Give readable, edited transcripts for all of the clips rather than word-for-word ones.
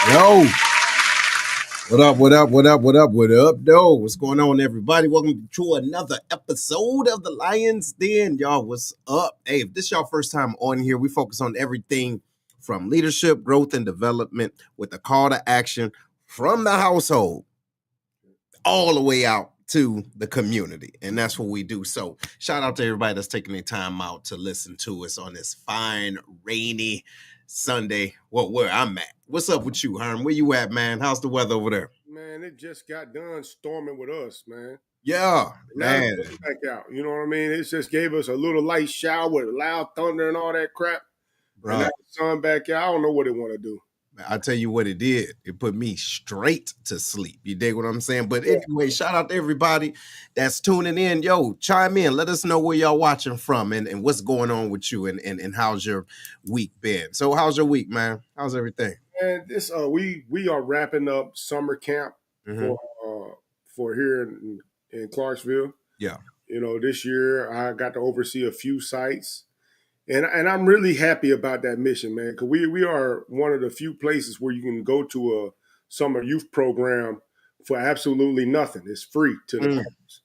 Yo, what up, what up, what up, what up, what up, though? What's going on, everybody? Welcome to another episode of the Lions Den. Y'all, what's up? Hey, if this is y'all first time on here, we focus on everything from leadership, growth, and development with a call to action from the household all the way out to the community. And that's what we do. So shout out to everybody that's taking their time out to listen to us on this fine, rainy Sunday. Well, where I'm at. What's up with you, Herm? Where you at, man? How's the weather over there? Man, it just got done storming with us, man. Yeah, man. Back out. You know what I mean? It just gave us a little light shower with loud thunder and all that crap. Bro. And now the sun back out. I don't know what it want to do. I tell you what it did. It put me straight to sleep. You dig what I'm saying? But anyway, shout out to everybody that's tuning in. Yo, chime in. Let us know where y'all watching from and what's going on with you and how's your week been. So how's your week, man? How's everything? And this we are wrapping up summer camp for here in Clarksville. Yeah. You know, this year I got to oversee a few sites. And I'm really happy about that mission, man, because we are one of the few places where you can go to a summer youth program for absolutely nothing. It's free to the parents.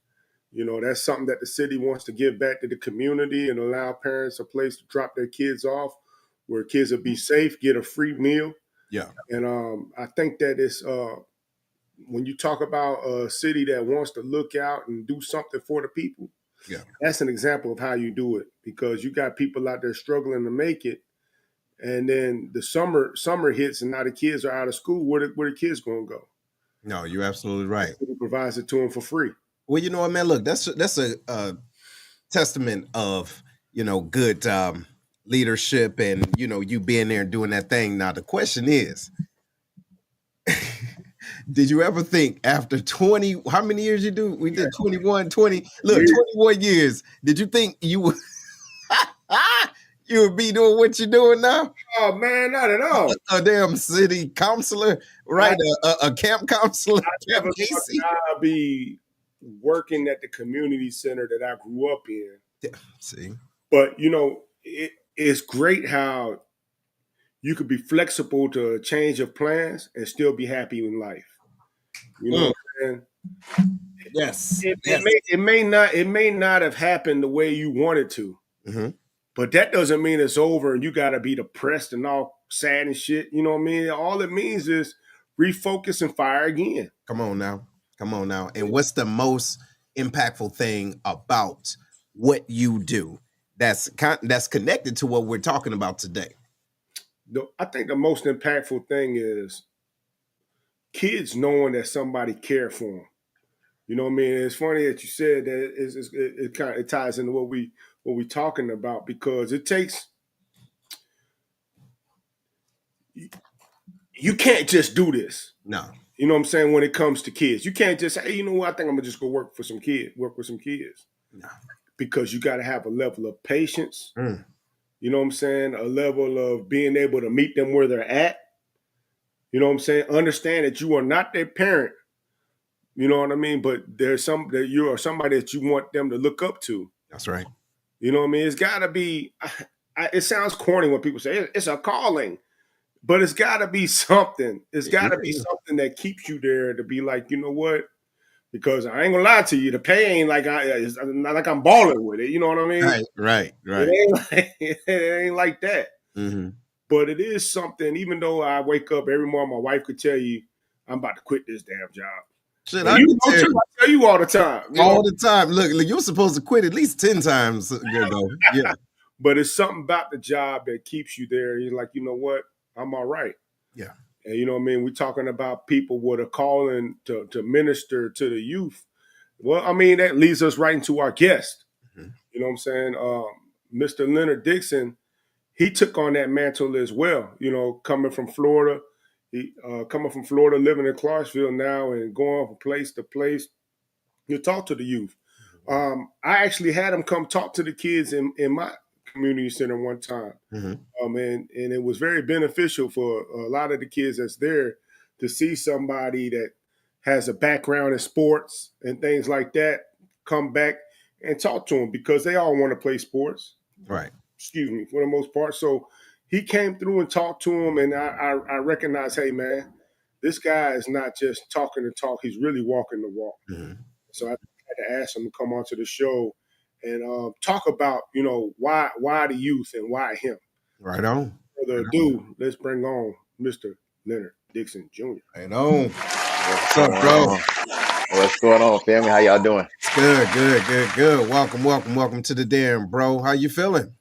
You know, that's something that the city wants to give back to the community and allow parents a place to drop their kids off where kids will be safe, get a free meal. Yeah. And I think that it's when you talk about a city that wants to look out and do something for the people, yeah, that's an example of how you do it, because you got people out there struggling to make it, and then the summer hits, and now the kids are out of school. Where the kids going to go? No, you're absolutely right. It provides it to them for free. Well, you know what, man? Look, that's a testament of, you know, good leadership and, you know, you being there and doing that thing. Now the question is, did you ever think after 20, how many years you do? We did 21, 20, look, 21 years. Did you think you would, you would be doing what you're doing now? Oh, man, not at all. A damn city counselor, right? A camp counselor. I'll be working at the community center that I grew up in. Yeah, see? But, you know, it's great how you could be flexible to a change of plans and still be happy in life. You know what I'm saying? Yes. It Yes. may not have happened the way you wanted to, Mm-hmm. but that doesn't mean it's over and you got to be depressed and all sad and shit. You know what I mean? All it means is refocus and fire again. Come on now. Come on now. And what's the most impactful thing about what you do that's connected to what we're talking about today? I think the most impactful thing is kids knowing that somebody cared for them. You know what I mean? It's funny that you said that. It kind of ties into what we talking about, because it takes, you can't just do this. No. You know what I'm saying? When it comes to kids, you can't just say, hey, you know what? I think I'm gonna just go work with some kids, No. because you got to have a level of patience. Mm. You know what I'm saying? A level of being able to meet them where they're at. You know what I'm saying? Understand that you are not their parent. You know what I mean? But there's some that you are somebody that you want them to look up to. That's right. You know what I mean? It's got to be. It sounds corny when people say it's a calling, but it's got to be something. It's got to be something that keeps you there to be like, you know what? Because I ain't gonna lie to you, the pay ain't like it's not like I'm balling with it. You know what I mean? Right. It ain't like that. Mm-hmm. But it is something. Even though I wake up every morning, my wife could tell you, I'm about to quit this damn job. Shit, And I you can know tell too. you I tell you all the time. You all know, the time. Look, you're supposed to quit at least 10 times ago. Yeah. but it's something about the job that keeps you there. You're like, you know what? I'm all right. Yeah. And you know what I mean? We're talking about people with a calling to minister to the youth. Well, I mean, that leads us right into our guest. Mm-hmm. You know what I'm saying? Mr. Leonard Dixon, he took on that mantle as well. You know, coming from Florida, living in Clarksville now, and going from place to place. You talk to the youth. I actually had him come talk to the kids in my community center one time. Mm-hmm. And it was very beneficial for a lot of the kids that's there to see somebody that has a background in sports and things like that come back and talk to them, because they all want to play sports. Right. Excuse me, for the most part. So he came through and talked to him, and I recognized, hey man, this guy is not just talking the talk; he's really walking the walk. Mm-hmm. So I had to ask him to come onto the show and talk about, why the youth and why him. Right on. Further ado, let's bring on Mr. Leonard Dixon Jr. Right on. What's What's up, going bro? on? What's going on, family? How y'all doing? It's good. Welcome to the damn, bro. How you feeling?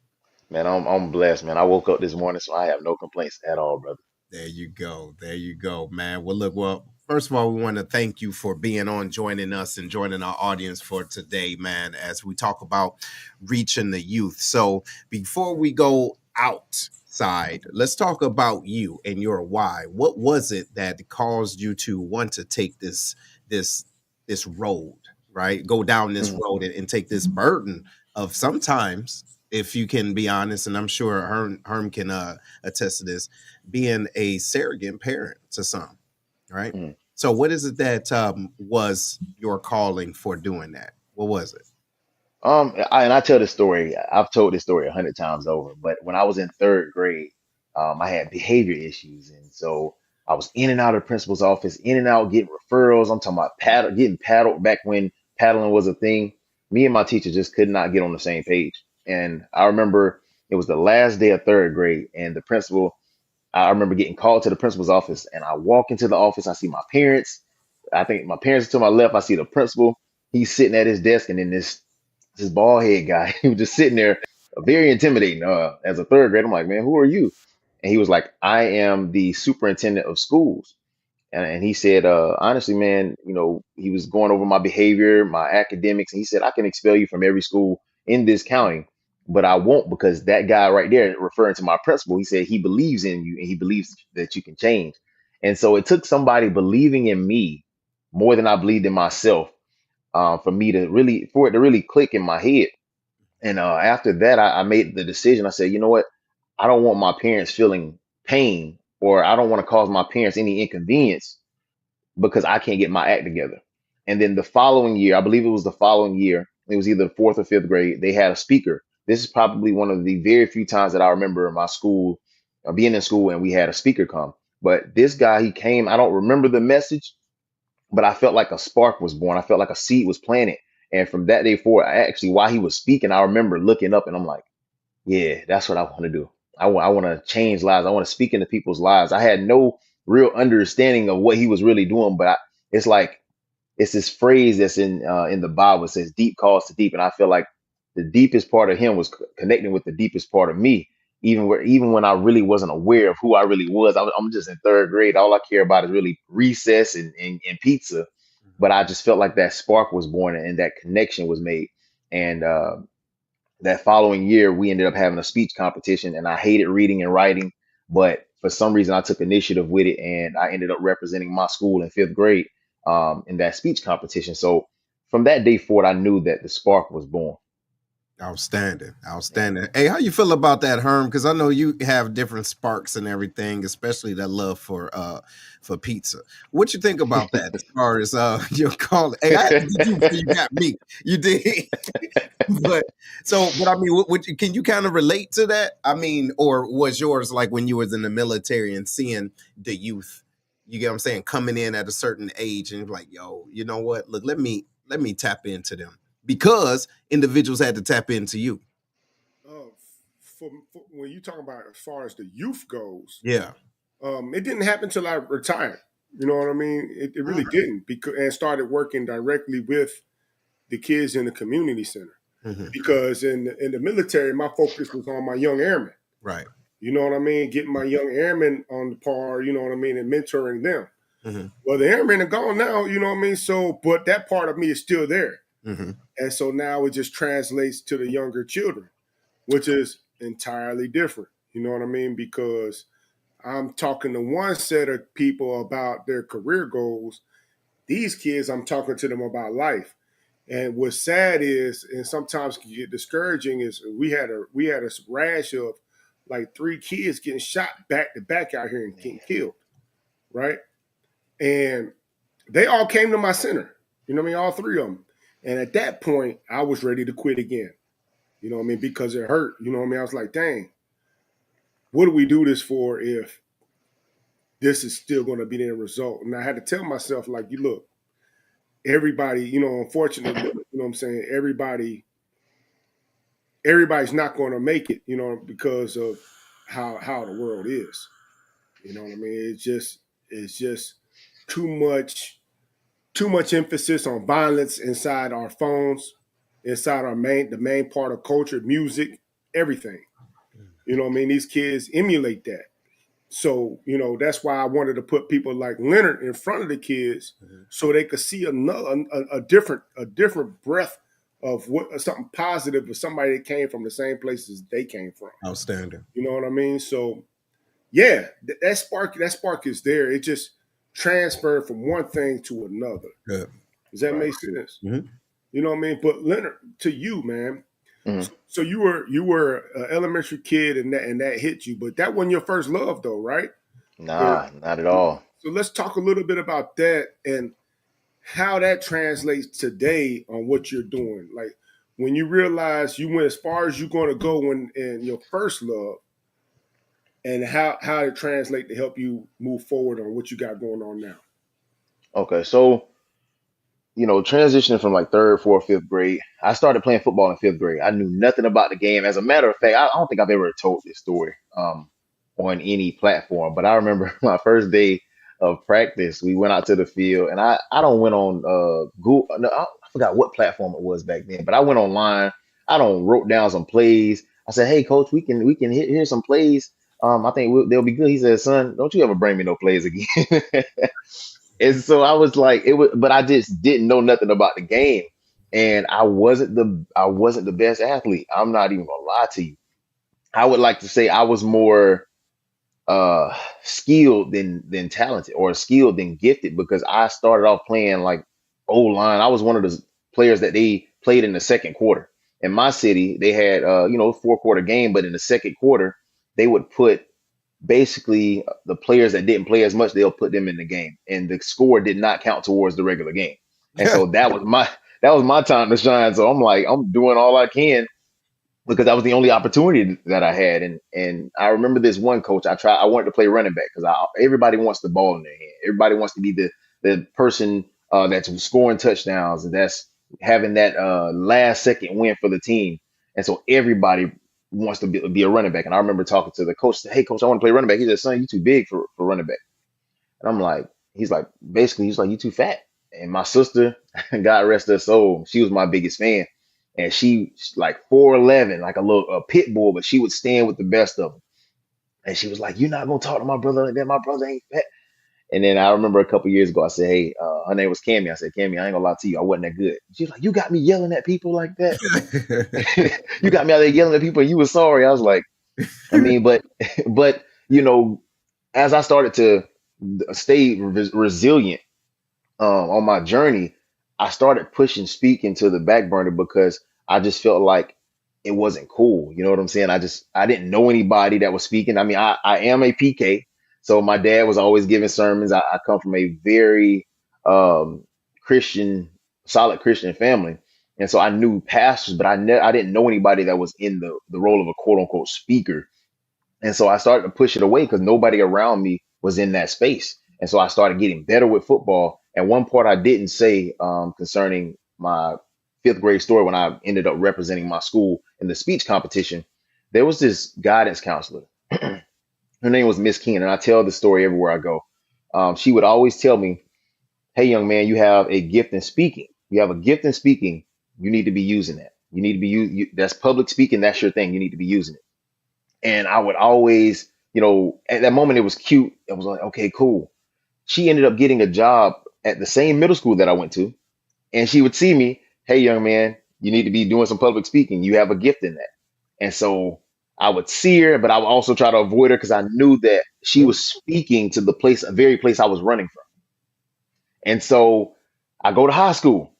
Man, I'm blessed, man. I woke up this morning, so I have no complaints at all, brother. There you go, man. Well, first of all, we want to thank you for being on, joining us and joining our audience for today, man, as we talk about reaching the youth. So before we go outside, let's talk about you and your why. What was it that caused you to want to take this road, right? Go down this Mhm. road and take this burden of sometimes, if you can be honest, and I'm sure Herm can attest to this, being a surrogate parent to some, right? Mhm. So what is it that was your calling for doing that? What was it? I tell this story. I've told this story 100 times over. But when I was in third grade, I had behavior issues, and so I was in and out of the principal's office, in and out getting referrals. I'm talking about getting paddled back when paddling was a thing. Me and my teacher just could not get on the same page. And I remember it was the last day of third grade, and the principal. I remember getting called to the principal's office, and I walk into the office. I see my parents. I think my parents are to my left. I see the principal. He's sitting at his desk, and then this bald head guy, he was just sitting there, very intimidating. As a third grade, I'm like, man, who are you? And he was like, I am the superintendent of schools. And he said, honestly, man, he was going over my behavior, my academics, and he said, I can expel you from every school in this county, but I won't, because that guy right there, referring to my principal, he said he believes in you and he believes that you can change. And so it took somebody believing in me more than I believed in myself, for me to really, for it to really click in my head. And after that, I made the decision. I said, you know what? I don't want my parents feeling pain, or I don't want to cause my parents any inconvenience because I can't get my act together. And then the following year, I believe it was the following year, it was either fourth or fifth grade, they had a speaker. This is probably one of the very few times that I remember in my school, being in school, and we had a speaker come. But this guy, he came, I don't remember the message, but I felt like a spark was born. I felt like a seed was planted. And from that day forward, I actually, while he was speaking, I remember looking up and I'm like, yeah, that's what I want to do. I want to change lives. I want to speak into people's lives. I had no real understanding of what he was really doing, but it's like it's this phrase that's in the Bible. It says deep calls to deep, and I feel like the deepest part of him was connecting with the deepest part of me. Even when I really wasn't aware of who I really was, I'm just in third grade. All I care about is really recess and pizza. But I just felt like that spark was born and that connection was made. And that following year, we ended up having a speech competition, and I hated reading and writing, but for some reason, I took initiative with it, and I ended up representing my school in fifth grade in that speech competition. So from that day forward, I knew that the spark was born. Outstanding, outstanding. Hey, how you feel about that, Herm? Because I know you have different sparks and everything, especially that love for pizza. What you think about that as far as your call? Hey, I had to get you before you got me. You did. but I mean, can you kind of relate to that? I mean, or was yours like when you was in the military and seeing the youth, you get what I'm saying, coming in at a certain age and you're like, yo, you know what? Look, let me tap into them, because individuals had to tap into you. Uh, for when you talk about as far as the youth goes, Yeah. it didn't happen till I retired. You know what I mean? It really didn't, because and started working directly with the kids in the community center. Mm-hmm. Because in the military, my focus was on my young airmen. Right. You know what I mean? Getting my young airmen on the par, you know what I mean, and mentoring them. Mm-hmm. Well, the airmen are gone now, you know what I mean? So, but that part of me is still there. Mm-hmm. And so now it just translates to the younger children, which is entirely different. You know what I mean? Because I'm talking to one set of people about their career goals. These kids, I'm talking to them about life. And what's sad is, and sometimes can get discouraging, is we had a rash of like 3 kids getting shot back to back out here and getting killed, right? And they all came to my center. You know what I mean? All 3 of them. And at that point, I was ready to quit again. You know what I mean? Because it hurt. You know what I mean? I was like, dang, what do we do this for if this is still going to be the end result? And I had to tell myself, like, you look, everybody, you know, unfortunately, you know what I'm saying? Everybody's not going to make it, you know, because of how the world is. You know what I mean? It's just too much emphasis on violence inside our phones, inside the main part of culture, music, everything. You know what I mean? These kids emulate that. So, you know, that's why I wanted to put people like Leonard in front of the kids, so they could see a different breath of what something positive of somebody that came from the same places they came from. Outstanding. You know what I mean? So yeah, that spark is there. It just transferred from one thing to another. Good. Does that Right. make sense? Mm-hmm. You know what I mean? But Leonard, to you, man. Mhm. So you were an elementary kid, and that hit you, but that wasn't your first love, though, right? Or, Nah, not at all. so let's talk a little bit about that and how that translates today on what you're doing. Like when you realize you went as far as you're going to go in your first love, and how it translate to help you move forward on what you got going on now. Okay, so transitioning from like third, fourth, fifth grade, I started playing football in fifth grade. I knew nothing about the game. As a matter of fact, I don't think I've ever told this story on any platform, but I remember my first day of practice, we went out to the field, and I don't went on Google. No, I forgot what platform it was back then, but I went online. I don't wrote down some plays. I said, "Hey, coach, we can hit here's some plays. I think they'll be good." He said, "Son, don't you ever bring me no plays again." And so I was like, it was, but I just didn't know nothing about the game, and I wasn't the best athlete. I'm not even gonna lie to you. I would like to say I was more skilled than talented, or skilled than gifted, because I started off playing like O line. I was one of the players that they played in the second quarter. In my city, they had 4-quarter game, but in the second quarter, they would put basically the players that didn't play as much, they'll put them in the game, and the score did not count towards the regular game. And so that was my time to shine. So I'm like, I'm doing all I can, because that was the only opportunity that I had. And I remember this one coach, I wanted to play running back, because everybody wants the ball in their hand. Everybody wants to be the person that's scoring touchdowns, and that's having that last second win for the team. And so everybody wants to be a running back. And I remember talking to the coach, "Hey, coach, I want to play running back." He said, "Son, you too big for running back." And I'm like, he's like, "You too fat." And my sister, God rest her soul, she was my biggest fan. And she's like 4'11", like a little pit bull, but she would stand with the best of them. And she was like, "You're not gonna talk to my brother like that. My brother ain't fat." And then I remember a couple years ago, I said, "Hey, her name was Cammy." I said, "Cammy, I ain't gonna lie to you, I wasn't that good." She's like, "You got me yelling at people like that? You got me out there yelling at people, and you were sorry." I was like, I mean, but but you know, as I started to stay resilient on my journey, I started pushing speaking to the back burner because I just felt like it wasn't cool. You know what I'm saying? I didn't know anybody that was speaking. I mean, I am a PK, so my dad was always giving sermons. I come from a very um, Christian, solid Christian family, and so I knew pastors, but I didn't know anybody that was in the role of a quote unquote speaker. And so I started to push it away because nobody around me was in that space. And so I started getting better with football. And one part I didn't say concerning my fifth grade story when I ended up representing my school in the speech competition, there was this guidance counselor. Her name was Miss Keen, and I tell the story everywhere I go. She would always tell me, "Hey, young man, you have a gift in speaking. You have a gift in speaking. You need to be using that. You need to be that's public speaking. That's your thing. You need to be using it." And I would always, at that moment it was cute. It was like, okay, cool. She ended up getting a job at the same middle school that I went to. And she would see me, "Hey, young man, you need to be doing some public speaking. You have a gift in that." And so I would see her, but I would also try to avoid her because I knew that she was speaking to the place, a very place I was running from. And so I go to high school.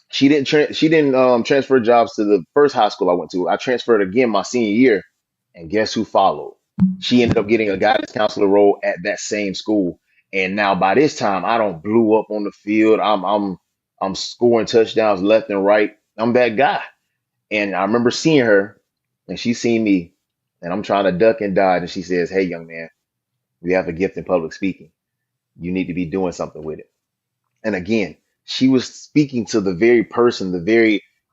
She didn't transfer jobs to the first high school I went to. I transferred again my senior year, and guess who followed? She ended up getting a guidance counselor role at that same school. And now by this time, I don't blew up on the field. I'm scoring touchdowns left and right. I'm that guy. And I remember seeing her, and she seen me, and I'm trying to duck and dodge, and she says, "Hey, young man, you have a gift in public speaking. You need to be doing something with it." And again, she was speaking to the very person, the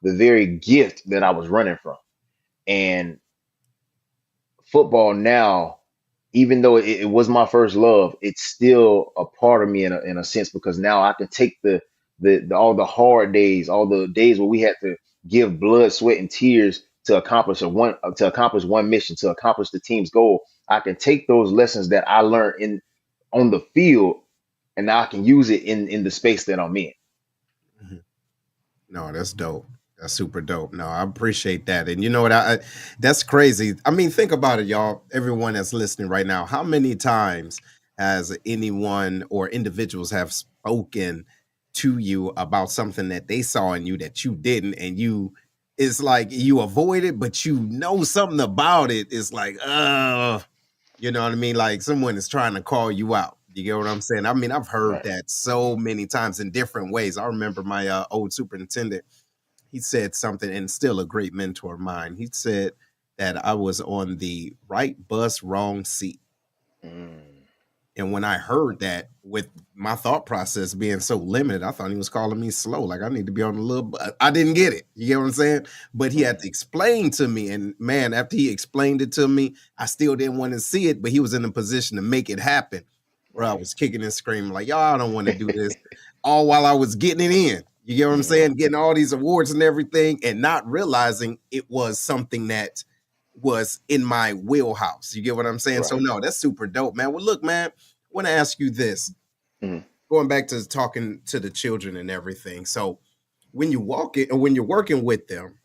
very gift that I was running from. And football now, even though it was my first love, it's still a part of me in a sense because now I can take the all the hard days, all the days where we had to give blood, sweat, and tears to accomplish one mission, to accomplish the team's goal. I can take those lessons that I learned in on the field, and now I can use it in the space that I'm in. No, that's dope. That's super dope. No, I appreciate that. And you know what? That's crazy. I mean, think about it, y'all. Everyone that's listening right now. How many times has anyone or individuals have spoken to you about something that they saw in you that you didn't, and it's like you avoid it, but you know something about it. It's like, you know what I mean? Like someone is trying to call you out. You get what I'm saying? I mean, I've heard Right. that so many times in different ways. I remember my old superintendent, he said something, and still a great mentor of mine. He said that I was on the right bus, wrong seat. Mm, And when I heard that, with my thought process being so limited, I thought he was calling me slow. Like I need to be on a little bus. I didn't get it. You get what I'm saying? But he had to mm, explain to me. And man, after he explained it to me, I still didn't want to see it, but he was in a position to make it happen. Where I right. was kicking and screaming, like, y'all, I don't want to do this. All while I was getting it in. You get what I'm Hmm. saying? Getting all these awards and everything, and not realizing it was something that was in my wheelhouse. You get what I'm saying? So Right. no, that's super dope, man. Well, look, man, I want to ask you this. Mm, Going back to talking to the children and everything. So when you walk it, or when you're working with them,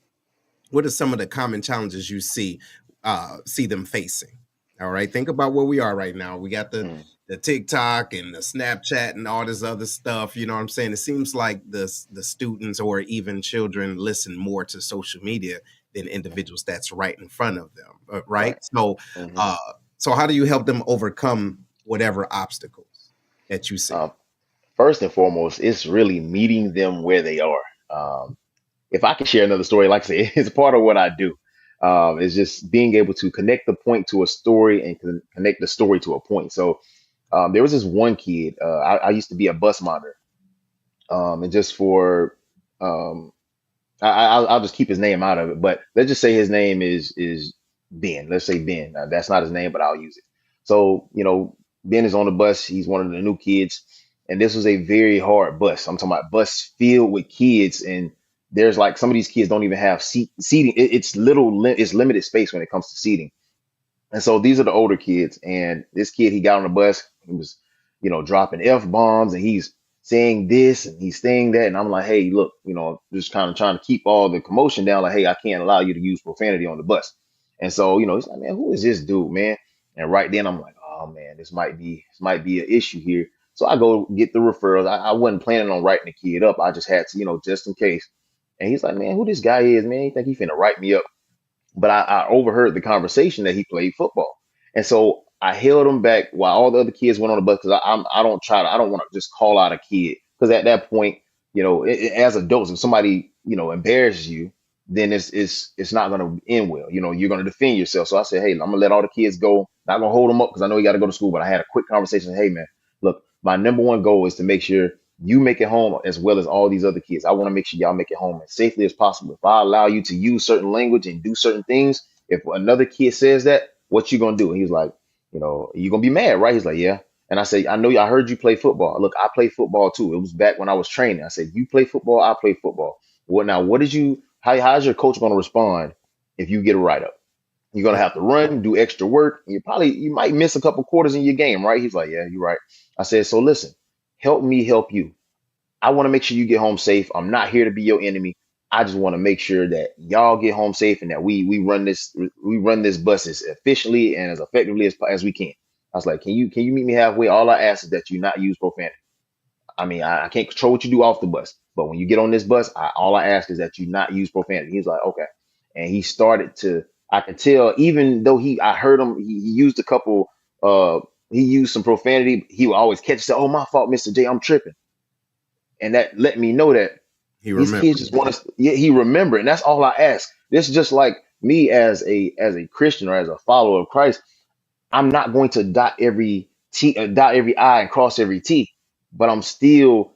what are some of the common challenges you see them facing? All right, think about where we are right now. We got mm, the TikTok and the Snapchat and all this other stuff. You know what I'm saying? It seems like the students or even children listen more to social media than individuals that's right in front of them. Right? right. So, Hmm. uh, so how do you help them overcome whatever obstacles that you see? Um, First and foremost, it's really meeting them where they are. Um, if I can share another story, like I say, it's part of what I do. Is just being able to connect the point to a story and connect the story to a point. So there was this one kid. I used to be a bus monitor, And just for I'll just keep his name out of it, but let's just say his name is Ben. Let's say Ben. Now, that's not his name, but I'll use it. So, Ben is on the bus. He's one of the new kids, and this was a very hard bus. I'm talking about bus filled with kids, and there's like some of these kids don't even have seating. It's limited space when it comes to seating. And so these are the older kids. And this kid, he got on the bus, he was, dropping F bombs and he's saying this and he's saying that. And I'm like, hey, look, just kind of trying to keep all the commotion down. Like, hey, I can't allow you to use profanity on the bus. And so, he's like, man, who is this dude, man? And right then I'm like, oh man, this might be an issue here. So I go get the referrals. I wasn't planning on writing the kid up. I just had to, just in case. And he's like, man, who this guy is, man? You think he finna write me up? But I overheard the conversation that he played football, and so I held him back while all the other kids went on the bus because I don't want to just call out a kid because at that point, as adults, if somebody embarrasses you, then it's not going to end well. You're going to defend yourself. So I said, hey, I'm gonna let all the kids go. Not gonna hold them up because I know you got to go to school. But I had a quick conversation. Hey, man, look, my number one goal is to make sure you make it home as well as all these other kids. I want to make sure y'all make it home as safely as possible. If I allow you to use certain language and do certain things, if another kid says that, what you gonna do? And he's like, you gonna be mad, right? He's like, yeah. And I say, I heard you play football. Look, I play football too. It was back when I was training. I said, you play football, I play football. Well, now what did you how's your coach gonna respond if you get a write up? You're gonna have to run, do extra work. You might miss a couple quarters in your game, right? He's like, yeah, you're right. I said, so listen, help me help you. I want to make sure you get home safe. I'm not here to be your enemy. I just want to make sure that y'all get home safe and that we run this bus as efficiently and as effectively as we can. I was like, can you meet me halfway? All I ask is that you not use profanity. I mean, I can't control what you do off the bus, but when you get on this bus, all I ask is that you not use profanity. He's like, okay, and he started to. I could tell, even though I heard him, he used a couple. He used some profanity. He would always catch. Say, "Oh, my fault, Mr. J. I'm tripping." And that let me know that He these remembered. kids just want us. Yeah, he remembered, and that's all I ask. This is just like me as a Christian or as a follower of Christ. I'm not going to dot every I and cross every T, but I'm still,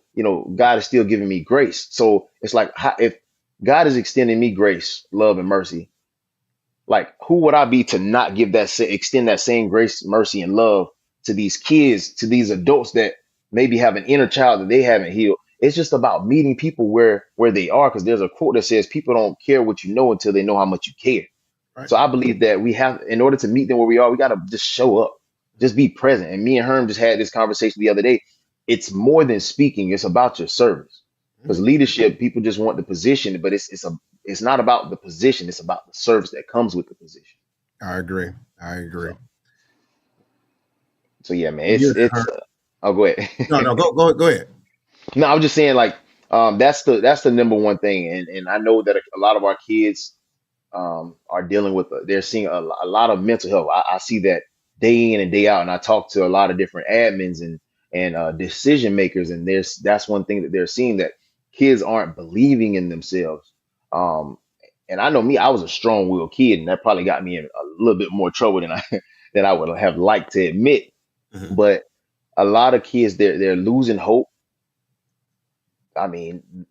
God is still giving me grace. So it's like if God is extending me grace, love, and mercy, like, who would I be to not extend that same grace, mercy, and love to these kids, to these adults that maybe have an inner child that they haven't healed? It's just about meeting people where they are, because there's a quote that says people don't care what you know until they know how much you care. Right. So I believe that we have, in order to meet them where we are, we got to just show up, just be present. And me and Herm just had this conversation the other day. It's more than speaking; it's about your service. Because leadership, people just want the position, but it's not about the position. It's about the service that comes with the position. I agree. I agree. So, so yeah, man, You're it's. Oh, go ahead. no, go ahead. No, I was just saying, like, that's the number one thing, and I know that a lot of our kids are dealing with. They're seeing a lot of mental health. I see that day in and day out, and I talk to a lot of different admins and decision makers, and that's one thing that they're seeing, that kids aren't believing in themselves. Um, and I know me, I was a strong-willed kid, and that probably got me in a little bit more trouble than I than I would have liked to admit. Mhm. But a lot of kids, they're losing hope. I mean,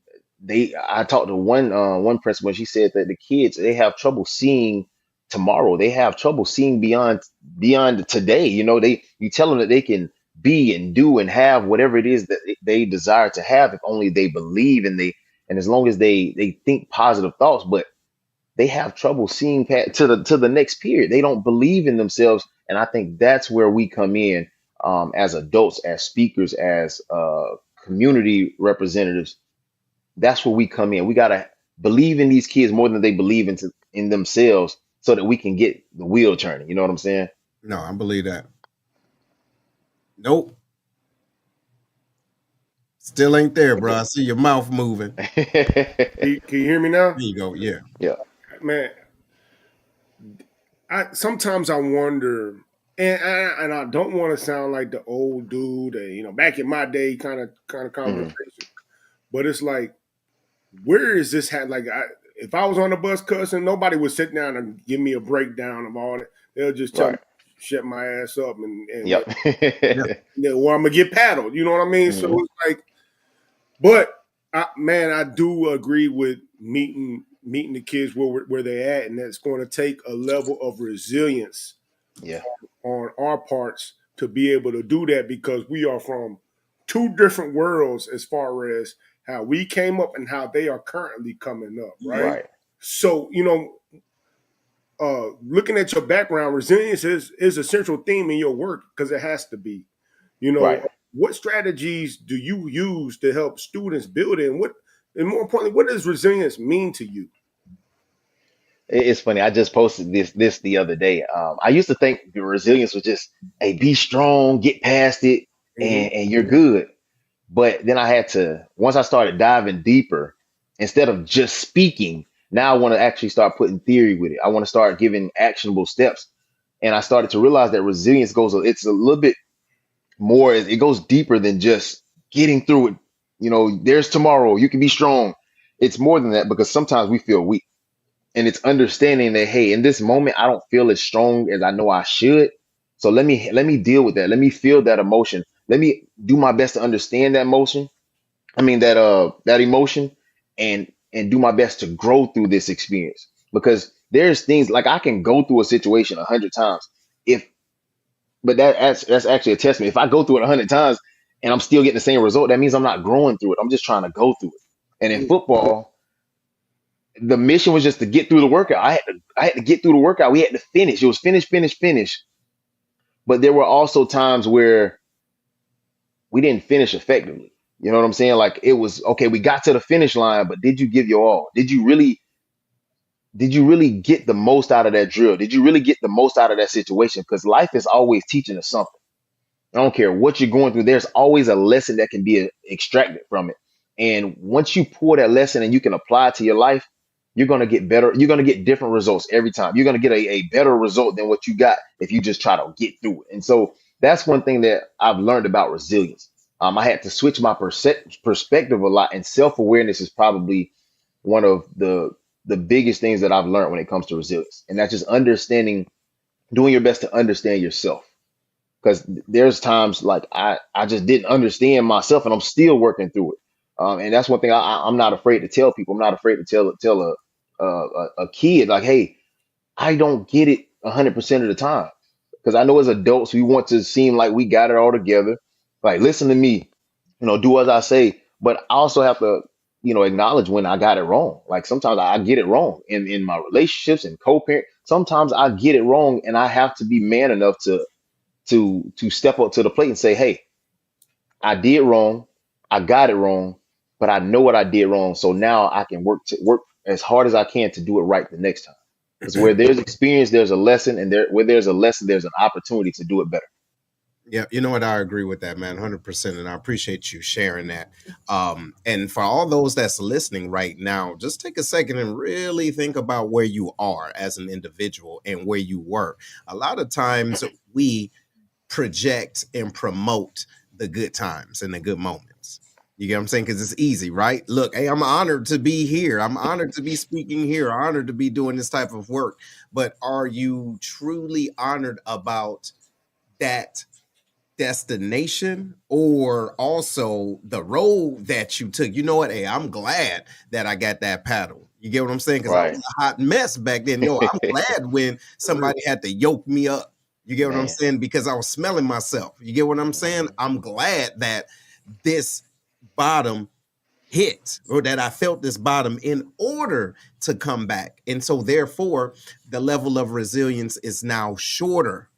I talked to one principal, and she said that the kids, they have trouble seeing tomorrow. They have trouble seeing beyond today. You tell them that they can be and do and have whatever it is that they desire to have, if only they believe, and as long as they think positive thoughts. But they have trouble seeing to the next period. They don't believe in themselves, and I think that's where we come in, as adults, as speakers, as community representatives. That's where we come in. We gotta believe in these kids more than they believe in themselves, so that we can get the wheel turning. You know what I'm saying? No, I believe that. Nope. Still ain't there, bro. I see your mouth moving. Can you hear me now? There you go. Yeah. Yeah. Man, sometimes I wonder, and I don't want to sound like the old dude, back in my day kind of Mhm. conversation. But it's like, where is this like? If I was on the bus cussing, nobody would sit down and give me a breakdown of all that. They'll just tell me Right. shut my ass up and Yep. Yeah. or I'm gonna get paddled. You know what I mean? So Mhm. it's like, But I do agree with meeting the kids where they're at, and that's going to take a level of resilience Yeah. on our parts to be able to do that, because we are from two different worlds as far as how we came up and how they are currently coming up, right? Right. So, looking at your background, resilience is a central theme in your work, because it has to be. Right. What strategies do you use to help students build it, and more importantly, what does resilience mean to you? It's funny. I just posted this the other day. I used to think the resilience was just, hey, be strong, get past it, Mm-hmm. and you're good. But then I had to, once I started diving deeper, instead of just speaking, now I want to actually start putting theory with it. I want to start giving actionable steps. And I started to realize that resilience it's a little bit more, it goes deeper than just getting through it. There's tomorrow, you can be strong. It's more than that, because sometimes we feel weak. And it's understanding that, hey, in this moment, I don't feel as strong as I know I should. So let me deal with that. Let me feel that emotion. Let me do my best to understand that emotion. I mean that emotion, and do my best to grow through this experience. Because there's things like I can go through a situation 100 times. If but that's actually a testament. If I go through it 100 times and I'm still getting the same result, that means I'm not growing through it. I'm just trying to go through it. And in football, the mission was just to get through the workout. I had to get through the workout. We had to finish. It was finish, finish, finish. But there were also times where we didn't finish effectively. You know what I'm saying? Like, it was okay, we got to the finish line, but did you give your all? Did you really get the most out of that drill? Did you really get the most out of that situation? Because life is always teaching us something. I don't care what you're going through. There's always a lesson that can be extracted from it. And once you pull that lesson and you can apply it to your life, you're going to get better. You're going to get different results every time. You're going to get a better result than what you got if you just try to get through it. And so that's one thing that I've learned about resilience. I had to switch my perspective a lot, and self-awareness is probably one of the biggest things that I've learned when it comes to resilience. And that's just understanding, doing your best to understand yourself, because there's times like I just didn't understand myself, and I'm still working through it. And that's one thing I'm not afraid to tell people. I'm not afraid to tell a kid, like, hey, I don't get it 100% of the time, because I know as adults we want to seem like we got it all together. Like, listen to me, do as I say. But I also have to, acknowledge when I got it wrong. Like, sometimes I get it wrong in my relationships and co-parent. Sometimes I get it wrong, and I have to be man enough to step up to the plate and say, hey, I did wrong, I got it wrong, but I know what I did wrong. So now I can work as hard as I can to do it right the next time. Because where there's experience, there's a lesson, and where there's a lesson, there's an opportunity to do it better. Yeah, you know what? I agree with that, man, 100%. And I appreciate you sharing that. And for all those that's listening right now, just take a second and really think about where you are as an individual and where you were. A lot of times we project and promote the good times and the good moments. You get what I'm saying? Because it's easy, right? Look, hey, I'm honored to be here. I'm honored to be speaking here. Honored to be doing this type of work. But are you truly honored about that destination, or also the road that you took? You know what? Hey, I'm glad that I got that paddle. You get what I'm saying? Because I was Right. a hot mess back then. Yo, I'm glad when somebody had to yoke me up. You get what I'm Man. saying? Because I was smelling myself. You get what I'm saying? Mhm. I'm glad that this bottom hit, or that I felt this bottom in order to come back. And so therefore, the level of resilience is now shorter.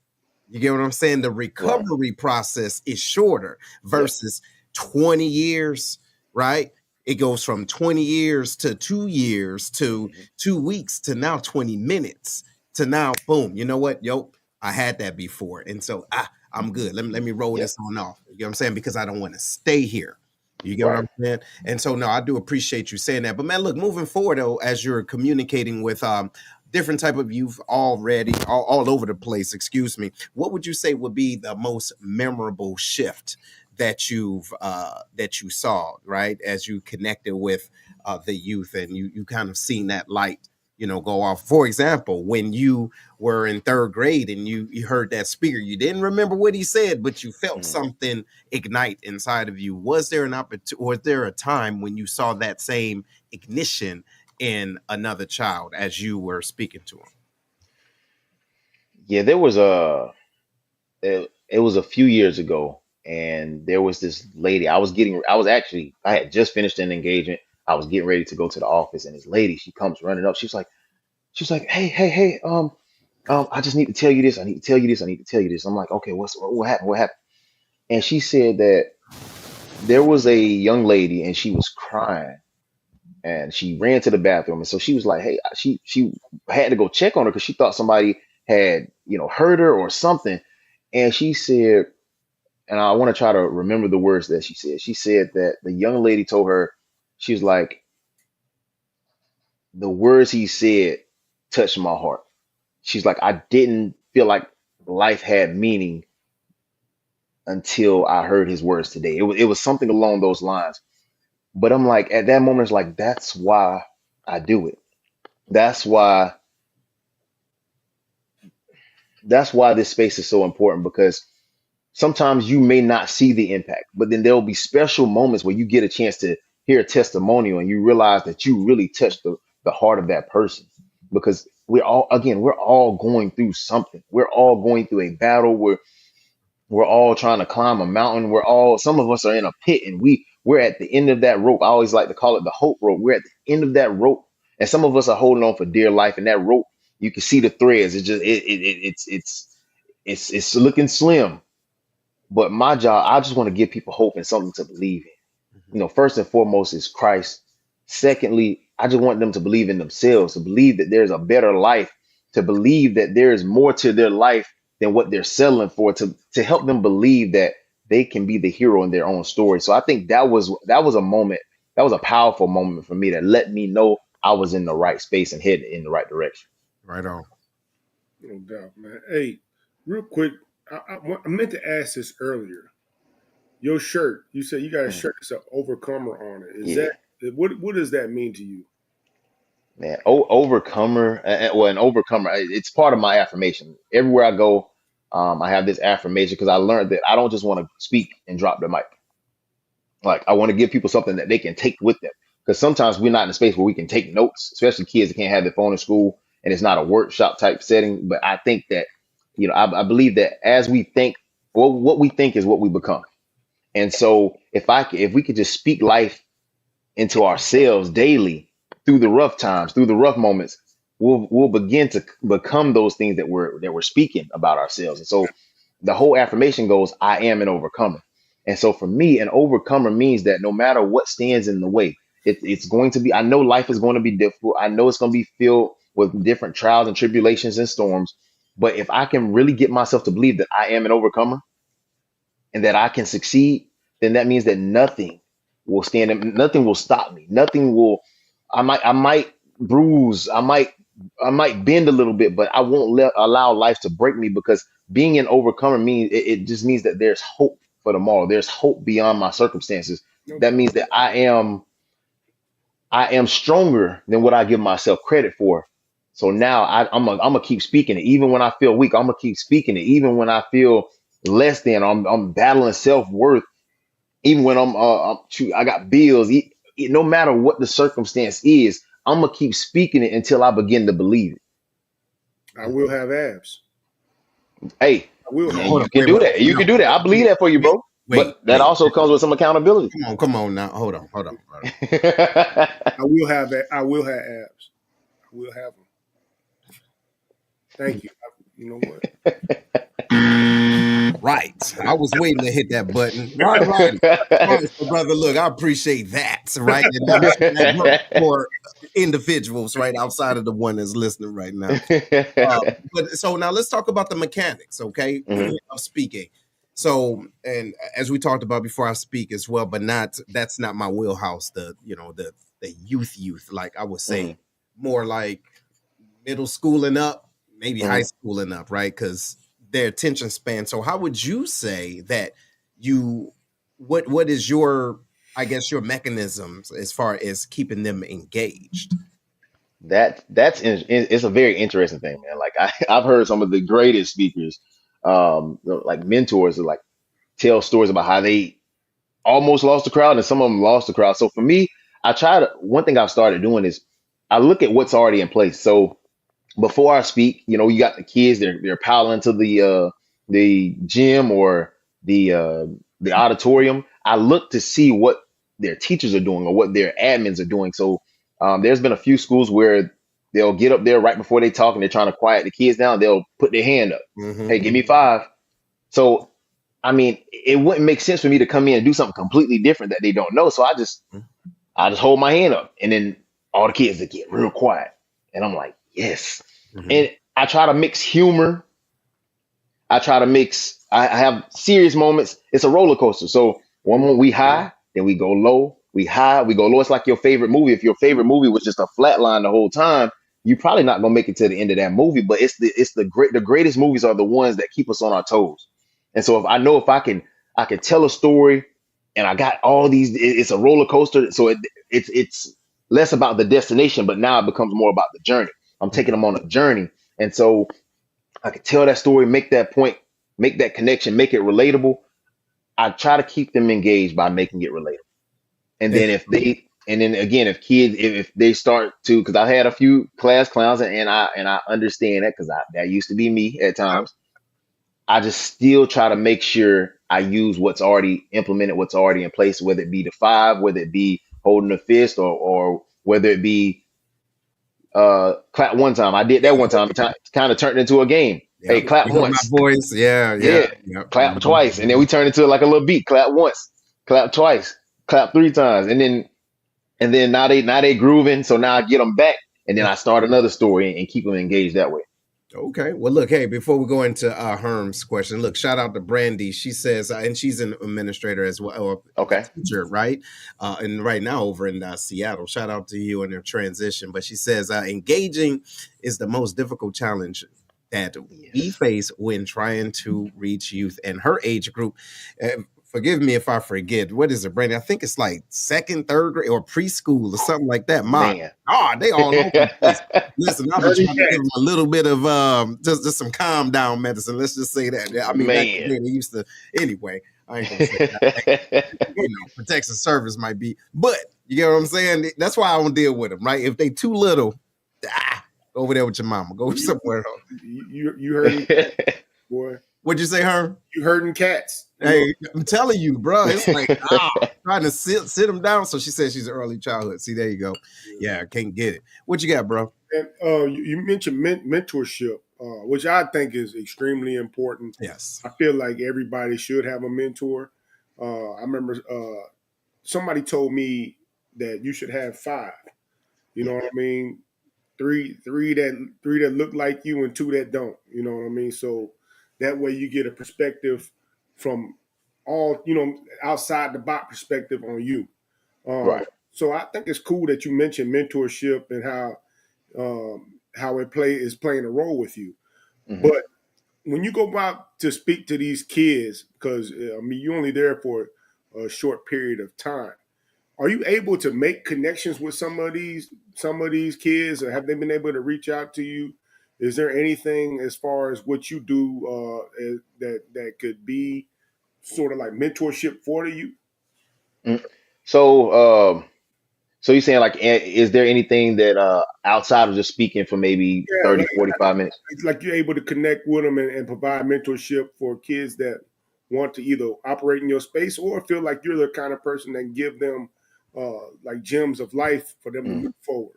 You get what I'm saying? The Right. recovery process is shorter Yep. versus 20 years, right? It goes from 20 years to 2 years to Mhm. 2 weeks to now 20 minutes to now, boom, you know what? Yo, I had that before. And so I'm good. Let me roll Yep. this on off. You know what I'm saying? Because I don't want to stay here. You get what Right. I'm saying? And so, no, I do appreciate you saying that. But man, look, moving forward though, as you're communicating with different type of youth already, all over the place, excuse me, what would you say would be the most memorable shift that you saw, right, as you connected with the youth, and you kind of seen that light? go off. For example, when you were in third grade and you heard that speaker, you didn't remember what he said, but you felt something ignite inside of you. Was there an opportunity, or was there a time when you saw that same ignition in another child as you were speaking to him? Yeah, there was it was a few years ago, and there was this lady. I had just finished an engagement. I was getting ready to go to the office, and this lady, she comes running up. She's like, hey, I just need to tell you this. I need to tell you this. I need to tell you this. I'm like, okay, what happened? What happened? And she said that there was a young lady, and she was crying, and she ran to the bathroom. And so she was like, hey, she had to go check on her because she thought somebody had, hurt her or something. And she said, and I want to try to remember the words that she said. She said that the young lady told her, she was like, the words he said touched my heart. She's like, I didn't feel like life had meaning until I heard his words today. It was something along those lines. But I'm like, at that moment, it's like, that's why I do it. That's why this space is so important, because sometimes you may not see the impact, but then there'll be special moments where you get a chance to hear a testimonial and you realize that you really touched the heart of that person. Because we're all going through something. We're all going through a battle. We're all trying to climb a mountain. Some of us are in a pit, and we're at the end of that rope. I always like to call it the hope rope. We're at the end of that rope, and some of us are holding on for dear life. And that rope, you can see the threads. It's looking slim. But my job, I just want to give people hope and something to believe in. First and foremost is Christ. Secondly, I just want them to believe in themselves, to believe that there's a better life, to believe that there is more to their life than what they're selling for, to help them believe that they can be the hero in their own story. So I think that was a moment, that was a powerful moment for me that let me know I was in the right space and headed in the right direction. Right on. No doubt, man. Hey, real quick, I meant to ask this earlier. Your shirt, you said you got a Mm, shirt that's an overcomer on it. Is yeah, that what does that mean to you? man. Overcomer, well, an overcomer, it's part of my affirmation. Everywhere I go, I have this affirmation because I learned that I don't just want to speak and drop the mic. Like, I want to give people something that they can take with them. Because sometimes we're not in a space where we can take notes, especially kids that can't have their phone in school and it's not a workshop type setting. But I think that, I believe that as we think, well, what we think is what we become. And so if we could just speak life into ourselves daily through the rough times, through the rough moments, we'll begin to become those things that we're speaking about ourselves. And so the whole affirmation goes, I am an overcomer. And so for me, an overcomer means that no matter what stands in the way, it's going to be, I know life is going to be difficult. I know it's going to be filled with different trials and tribulations and storms. But if I can really get myself to believe that I am an overcomer and that I can succeed, then that means that nothing will nothing will stop me. Nothing will, I might bruise, I might bend a little bit, but I won't allow life to break me, because being an overcomer means it just means that there's hope for tomorrow. There's hope beyond my circumstances. No That doubt. means that I am stronger than what I give myself credit for. So now I'm gonna keep speaking it, even when I feel weak. I'm gonna keep speaking it, even when I feel less than. I'm battling self worth, even when shoot, I got bills. No matter what the circumstance is, I'm gonna keep speaking it until I begin to believe it. I will have abs. Hey, I will yeah, have. Hold on. you can Wait, do wait, that. You no, can do that. I believe that for you, wait, bro. wait, But that wait. also comes with some accountability. Come on now. Hold on, hold on, hold on. I will have that. I will have abs. I will have them. Thank you. You know what? Right. I was waiting to hit that button. Right. Right. So, brother, look, I appreciate that. Right. And I'm sure that works for individuals right outside of the one that's listening right now. But so now let's talk about the mechanics, okay, Mhm, of speaking. So, and as we talked about before, I speak as well, but that's not my wheelhouse. The youth, like I would say, mhm, more like middle school and up, maybe high mhm. school and up, right? Because their attention span. So, how would you say that you? What is your, I guess, your mechanisms as far as keeping them engaged? It's a very interesting thing, man. Like I've heard some of the greatest speakers, like mentors, that like tell stories about how they almost lost the crowd and some of them lost the crowd. So for me, one thing I've started doing is I look at what's already in place. So before I speak, you got the kids, they're piling to the gym or the auditorium. I look to see what their teachers are doing or what their admins are doing. So there's been a few schools where they'll get up there right before they talk and they're trying to quiet the kids down. They'll put their hand up. Mm-hmm. Hey, give me 5. So I mean, it wouldn't make sense for me to come in and do something completely different that they don't know. So I just hold my hand up, and then all the kids that get real quiet, and I'm like, yes. Mm-hmm. And I try to mix humor. I have serious moments. It's a roller coaster. So one moment we high, then we go low. We high, we go low. It's like your favorite movie. If your favorite movie was just a flat line the whole time, you're probably not gonna make it to the end of that movie. But the greatest movies are the ones that keep us on our toes. And so if I can tell a story and I got all these, it's a roller coaster. So it's less about the destination, but now it becomes more about the journey. I'm taking them on a journey. And so I can tell that story, make that point, make that connection, make it relatable. I try to keep them engaged by making it relatable. And then if kids, if they start to, because I had a few class clowns and I understand that because that used to be me at times. I just still try to make sure I use what's already implemented, what's already in place, whether it be the 5, whether it be holding a fist, or whether it be clap one time. I did that one time. It kind of turned into a game. Yeah, hey, clap my once. voice. Yeah. Clap twice, and then we turned into like a little beat. Clap once, clap twice, clap 3 times, and then now they grooving. So now I get them back, and then I start another story and keep them engaged that way. Okay. Well, look, hey, before we go into Herm's question, look, shout out to Brandy. She says, and she's an administrator as well, or Okay. teacher, right? And right now over in Seattle. Shout out to you and your transition. But she says, engaging is the most difficult challenge that we face when trying to reach youth and her age group. Forgive me if I forget. What is it, Brandy? I think it's like 2nd, 3rd grade or preschool or something like that. They all over the place. Listen, I've been trying to give them a little bit of just some calm down medicine. Let's just say that. I mean, back then they used to. Anyway, I ain't gonna say that. Protection service might be, but you get what I'm saying. That's why I don't deal with them, right? If they too little, go over there with your mama. Go somewhere else. You heard, boy. What'd you say, Herm? You herding cats. Hey, I'm telling you, bro. It's like trying to sit them down. So she said she's early childhood. See, there you go. Yeah, can't get it. What you got, bro? And you mentioned mentorship, which I think is extremely important. Yes, I feel like everybody should have a mentor. I remember somebody told me that you should have 5. You know what I mean? Three that look like you and 2 that don't. You know what I mean? So that way you get a perspective from all, outside the box perspective on you. Right. So I think it's cool that you mentioned mentorship and how it is playing a role with you. Mm-hmm. But when you go out to speak to these kids, because you're only there for a short period of time, are you able to make connections with some of these kids, or have they been able to reach out to you? Is there anything as far as what you do that could be sort of like mentorship for you? So you're saying, like, is there anything that outside of just speaking for maybe 30, 45 minutes? It's like you're able to connect with them and provide mentorship for kids that want to either operate in your space or feel like you're the kind of person that give them like gems of life for them to move forward.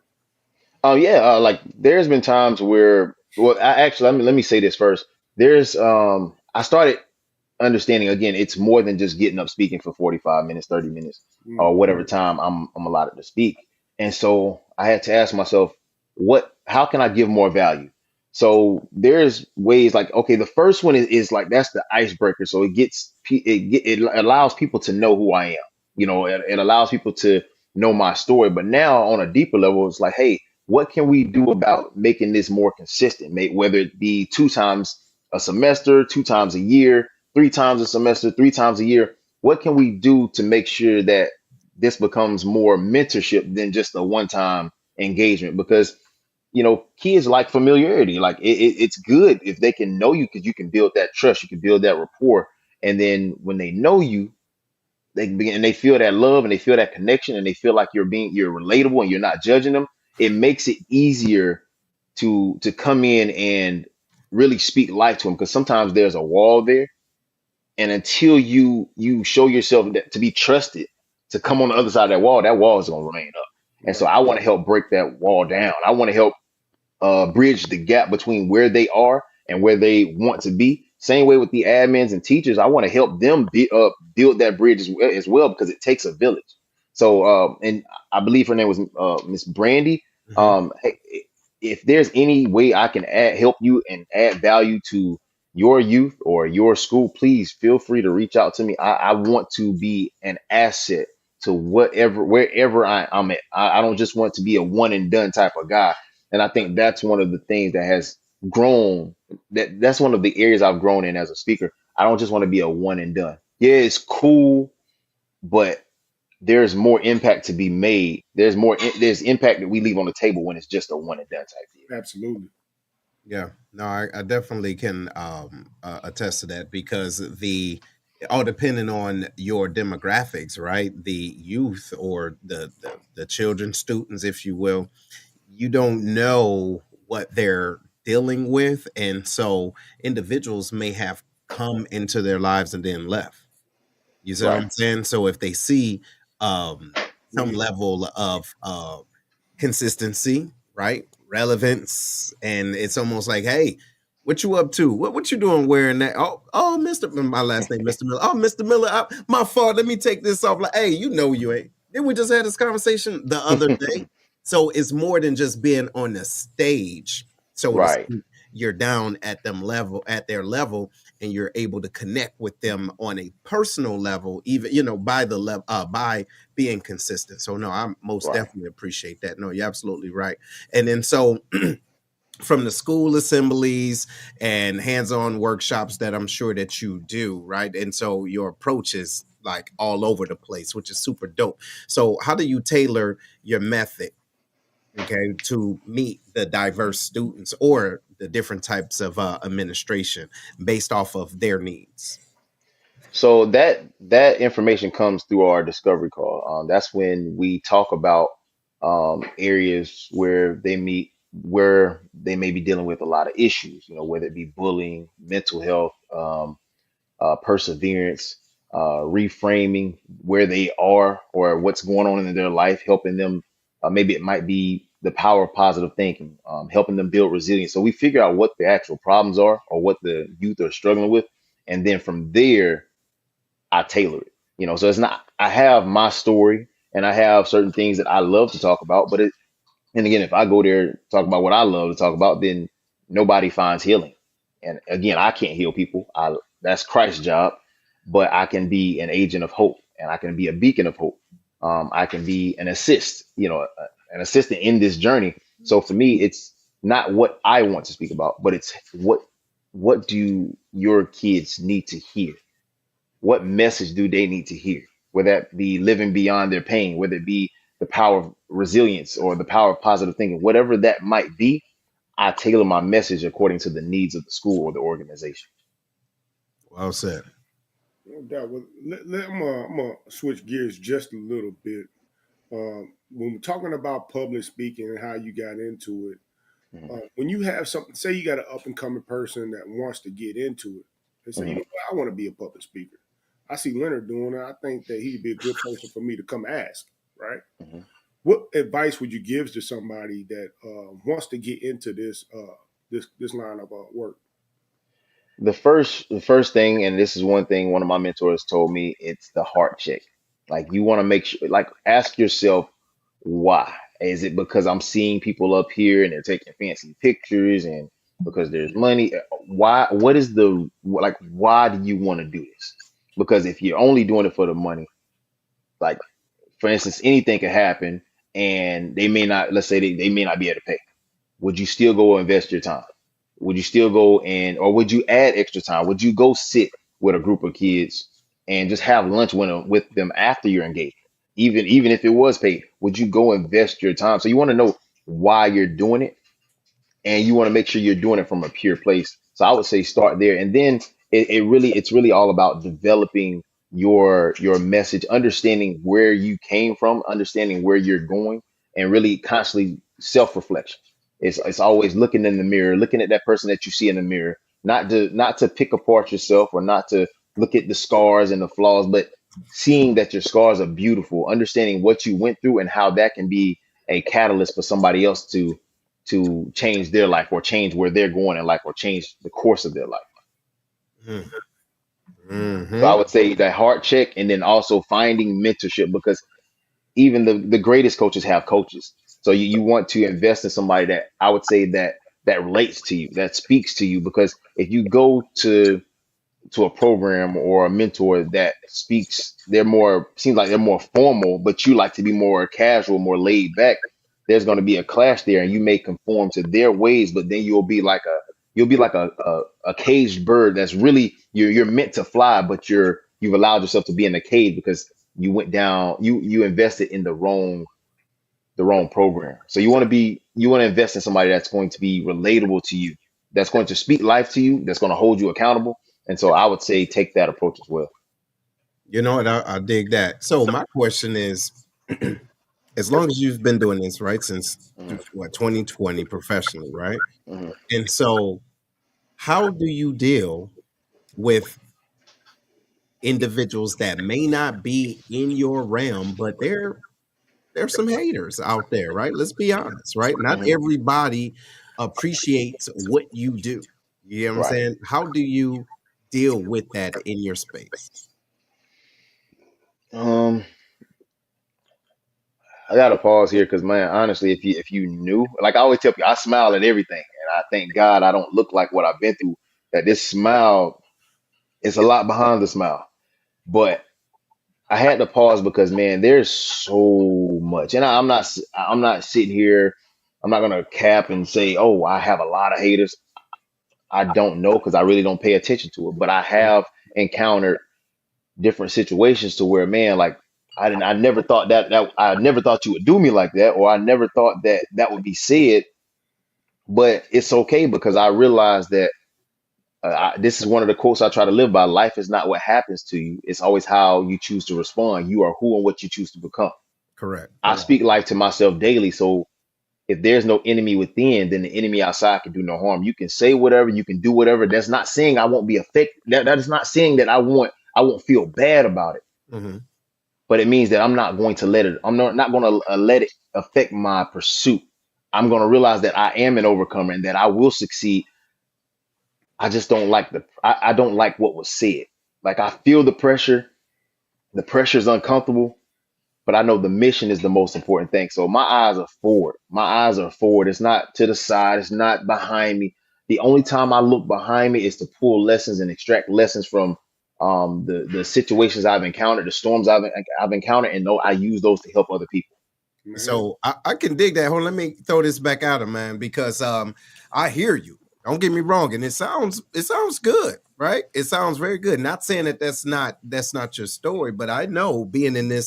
Like there's been times where, well, let me say this first. I started understanding, again, it's more than just getting up speaking for 45 minutes, 30 minutes, or whatever time I'm allotted to speak. And so I had to ask myself, how can I give more value? So there's ways like, okay, the first one is like, that's the icebreaker. So it allows people to know who I am. It allows people to know my story. But now on a deeper level, it's like, hey, what can we do about making this more consistent? Whether it be 2 times a semester, 2 times a year, 3 times a semester, 3 times a year. What can we do to make sure that this becomes more mentorship than just a one-time engagement? Because kids like familiarity. Like it's good if they can know you because you can build that trust, you can build that rapport, and then when they know you, they begin and they feel that love and they feel that connection and they feel like you're relatable and you're not judging them. It makes it easier to come in and really speak life to them because sometimes there's a wall there, and until you show yourself to be trusted to come on the other side of that wall is going to remain up. And so Right. I want to help break that wall down. I want to help bridge the gap between where they are and where they want to be. Same way with the admins and teachers, I want to help them build that bridge as well because it takes a village. So, and I believe her name was Miss Brandy. Mhm. Hey, if there's any way I can help you and add value to your youth or your school, please feel free to reach out to me. I want to be an asset to wherever I'm at. I don't just want to be a one and done type of guy. And I think that's one of the things that has grown. That's one of the areas I've grown in as a speaker. I don't just want to be a one and done. Yeah, it's cool, but there's more impact to be made. There's impact that we leave on the table when it's just a one and done type deal. Absolutely. Yeah, no, I definitely can attest to that because all depending on your demographics, right? The youth or the children, students, if you will, you don't know what they're dealing with, and so individuals may have come into their lives and then left. You see what Right, I'm saying? So if they see some Mhm. level of consistency, right? Relevance, and it's almost like, hey, what you up to? What you doing wearing that? Oh, Mr. My last name, Mr. Miller. Oh, Mr. Miller, my fault. Let me take this off. Like, hey, you ain't. Then we just had this conversation the other day. So it's more than just being on the stage, so to right, speak. You're down at their level, and you're able to connect with them on a personal level, even by the level by being consistent. So no, I most right. definitely appreciate that. No, you're absolutely right. And then so from the school assemblies and hands-on workshops that I'm sure that you do, right? And so your approach is like all over the place, which is super dope. So how do you tailor your method, okay, to meet the diverse students or the different types of administration based off of their needs? So that information comes through our discovery call. That's when we talk about areas where they may be dealing with a lot of issues. Whether it be bullying, mental health, perseverance, reframing where they are or what's going on in their life, helping them. Maybe it might be the power of positive thinking, helping them build resilience. So we figure out what the actual problems are or what the youth are struggling with, and then from there I tailor it. So it's not, I have my story and I have certain things that I love to talk about, but and again, if I go there talk about what I love to talk about, then nobody finds healing. And again, I can't heal people. That's Christ's job, but I can be an agent of hope and I can be a beacon of hope. I can be an assistant in this journey. So for me, it's not what I want to speak about, but it's what do your kids need to hear? What message do they need to hear? Whether that be living beyond their pain, whether it be the power of resilience or the power of positive thinking, whatever that might be, I tailor my message according to the needs of the school or the organization. Well said. No doubt. Well, I'm gonna switch gears just a little bit. When we're talking about public speaking and how you got into it, Mhm, when you have something, say you got an up and coming person that wants to get into it, they say, you mhm. know what, I want to be a public speaker. I see Leonard doing it. I think that he'd be a good person for me to come ask, right? Mhm. What advice would you give to somebody that wants to get into this line of work? The first thing, and this is one thing one of my mentors told me, it's the heart check. Like you want to make sure, like ask yourself why. Is it because I'm seeing people up here and they're taking fancy pictures and because there's money? Why? What is the like? Why do you want to do this? Because if you're only doing it for the money, like for instance, anything could happen and they may not, let's say they may not be able to pay. Would you still go invest your time? Would you still go or would you add extra time? Would you go sit with a group of kids and just have lunch with them after your engagement? Even if it was paid, would you go invest your time? So you want to know why you're doing it. and you want to make sure you're doing it from a pure place. So I would say start there, and then it's really all about developing your message, understanding where you came from, understanding where you're going, and really constantly self-reflection. It's always looking in the mirror, looking at that person that you see in the mirror, not to pick apart yourself or not to look at the scars and the flaws, but seeing that your scars are beautiful, understanding what you went through and how that can be a catalyst for somebody else to change their life or change where they're going in life or change the course of their life. So I Mm-hmm. would say that heart check, and then also finding mentorship, because even the greatest coaches have coaches. So you want to invest in somebody that I would say that relates to you, that speaks to you, because if you go to a program or a mentor that speaks, they're more, seems like they're more formal, but you like to be more casual, more laid back, there's going to be a clash there, and you may conform to their ways, but then you'll be like a caged bird that's really you're meant to fly, but you've allowed yourself to be in a cage because you went down, you invested in the wrong program. So you want to invest in somebody that's going to be relatable to you, that's going to speak life to you, that's going to hold you accountable. And so I would say take that approach as well. You know what? I dig that. So my question is, as long as you've been doing this, right, since Mhm, what 2020 professionally, right? mhm, And so, how do you deal with individuals that may not be in your realm, but there's some haters out there, right? Let's be honest, right? Not mhm. everybody appreciates what you do. You know what I'm Right. saying? How do you deal with that in your space? Um, I gotta pause here because, man, honestly, if you knew, like I always tell people, I smile at everything, and I thank God I don't look like what I've been through. That this smile is a lot behind the smile, but I had to pause because, man, there's so much, and I'm not sitting here. I'm not gonna cap and say, oh, I have a lot of haters. I don't know because I really don't pay attention to it, but I have encountered different situations to where, man, like I never thought that I never thought you would do me like that, or I never thought that would be said. But it's okay because I realized that this is one of the quotes I try to live by. Life is not what happens to you; it's always how you choose to respond. You are who and what you choose to become. Correct. I speak life to myself daily, so if there's no enemy within, then the enemy outside can do no harm. You can say whatever, you can do whatever. That's not saying I won't be affected. That is not saying that I won't feel bad about it. Hmm. But it means that I'm not going to let it. I'm not going to let it affect my pursuit. I'm going to realize that I am an overcomer and that I will succeed. I just don't like I don't like what was said. Like I feel the pressure. The pressure is uncomfortable, but I know the mission is the most important thing. So my eyes are forward. My eyes are forward. It's not to the side. It's not behind me. The only time I look behind me is to pull lessons and extract lessons from the situations I've encountered, the storms I've encountered, and I use those to help other people. Man. So I can dig that. Hold on, let me throw this back at him, man, because I hear you. Don't get me wrong, and it sounds good, right? It sounds very good. Not saying that that's not your story, but I know being in the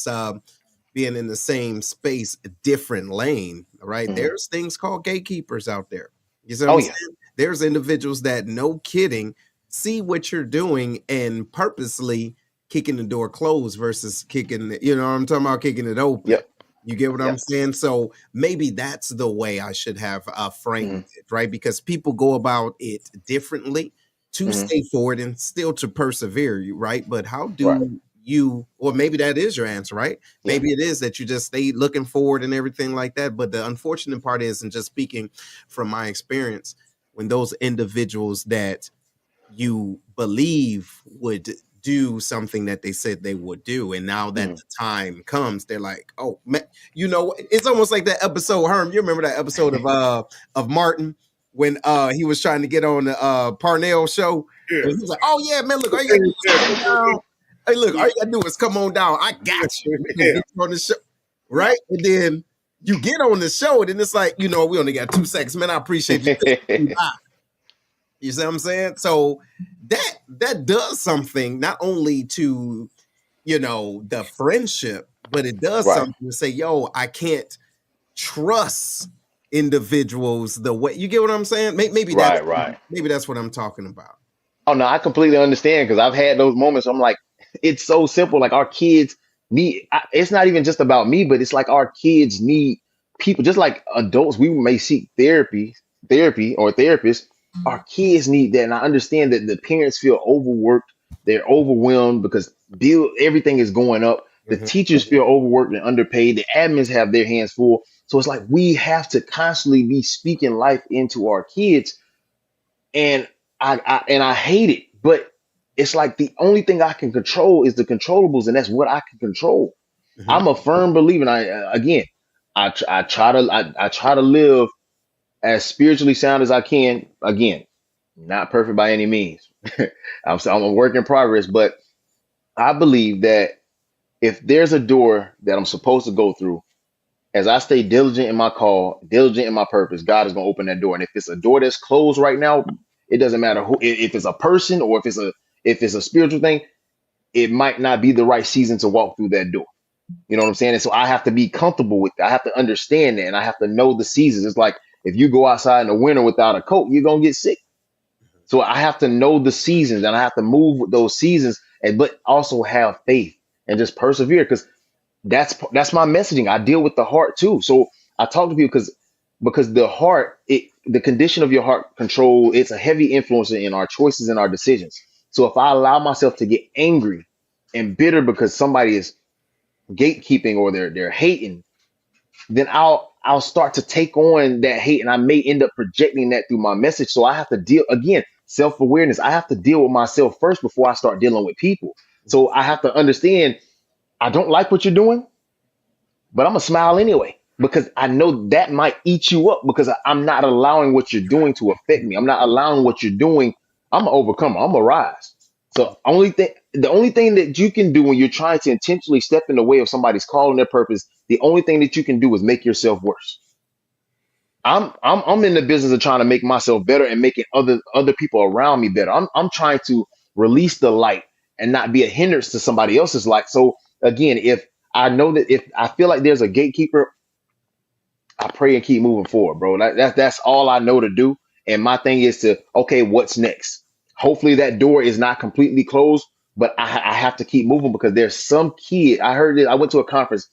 same space, a different lane, right? Hmm. There's things called gatekeepers out there. You see what Oh I'm yeah, saying? There's individuals that, no kidding, see what you're doing and purposely kicking the door closed versus you know what I'm talking about, kicking it open. yep, You get what I'm yep. saying? So maybe that's the way I should have framed Hmm. it, right? Because people go about it differently to Hmm. stay forward and still to persevere, right? But how Right. do you, or maybe that is your answer, right? Yeah. Maybe it is that you just stay looking forward and everything like that. But the unfortunate part is, and just speaking from my experience, when those individuals that you believe would do something that they said they would do, and now that Hmm. the time comes, they're like, oh man, it's almost like that episode, Herm, you remember that episode of Martin, when he was trying to get on the Parnell show, Yeah. and he was like, oh yeah, man, look, all you gotta do is come on down. Hey, look, all you gotta do is come on down, I got you, we gonna Yeah. get you on the show, Yeah. right? And then you get on the show, and then it's like, we only got 2 seconds, man, I appreciate you. You see what I'm saying? So that does something, not only to the friendship, but it does Right. something to say, yo, I can't trust individuals the way, you get what I'm saying? Maybe Right. that's what I'm talking about. Oh no, I completely understand because I've had those moments. I'm like, it's so simple. Like our kids need. It's not even just about me, but it's like our kids need people. Just like adults, we may seek therapy or therapists. Our kids need that, and I understand that the parents feel overworked. They're overwhelmed because everything is going up. The Mhm. teachers feel overworked and underpaid. The admins have their hands full. So it's like we have to constantly be speaking life into our kids, and I hate it, but it's like the only thing I can control is the controllables, and that's what I can control. Mhm. I'm a firm believer. And again, I try to live as spiritually sound as I can. Again, not perfect by any means. I'm a work in progress, but I believe that if there's a door that I'm supposed to go through, as I stay diligent in my call, diligent in my purpose, God is going to open that door. And if it's a door that's closed right now, it doesn't matter who, if it's a person or if it's a spiritual thing, it might not be the right season to walk through that door. You know what I'm saying? And so I have to be comfortable with it. I have to understand that, and I have to know the seasons. It's like if you go outside in the winter without a coat, you're gonna get sick. So I have to know the seasons, and I have to move with those seasons, and but also have faith and just persevere because that's my messaging. I deal with the heart too. So I talk to people because the heart, the condition of your heart control, it's a heavy influencer in our choices and our decisions. So if I allow myself to get angry and bitter because somebody is gatekeeping or they're hating, then I'll start to take on that hate, and I may end up projecting that through my message. So I have to deal again, self-awareness. I have to deal with myself first before I start dealing with people. So I have to understand I don't like what you're doing, but I'm gonna smile anyway because I know that might eat you up because I'm not allowing what you're doing to affect me. I'm not allowing what you're doing. I'm gonna overcome. I'm gonna rise. So the only thing that you can do when you're trying to intentionally step in the way of somebody's call and their purpose, the only thing that you can do is make yourself worse. I'm in the business of trying to make myself better and making other people around me better. I'm trying to release the light and not be a hindrance to somebody else's light. So again, if I know that if I feel like there's a gatekeeper, I pray and keep moving forward, bro. That's all I know to do. And my thing is to okay, what's next? Hopefully that door is not completely closed, but I have to keep moving because there's some kid. I heard it. I went to a conference.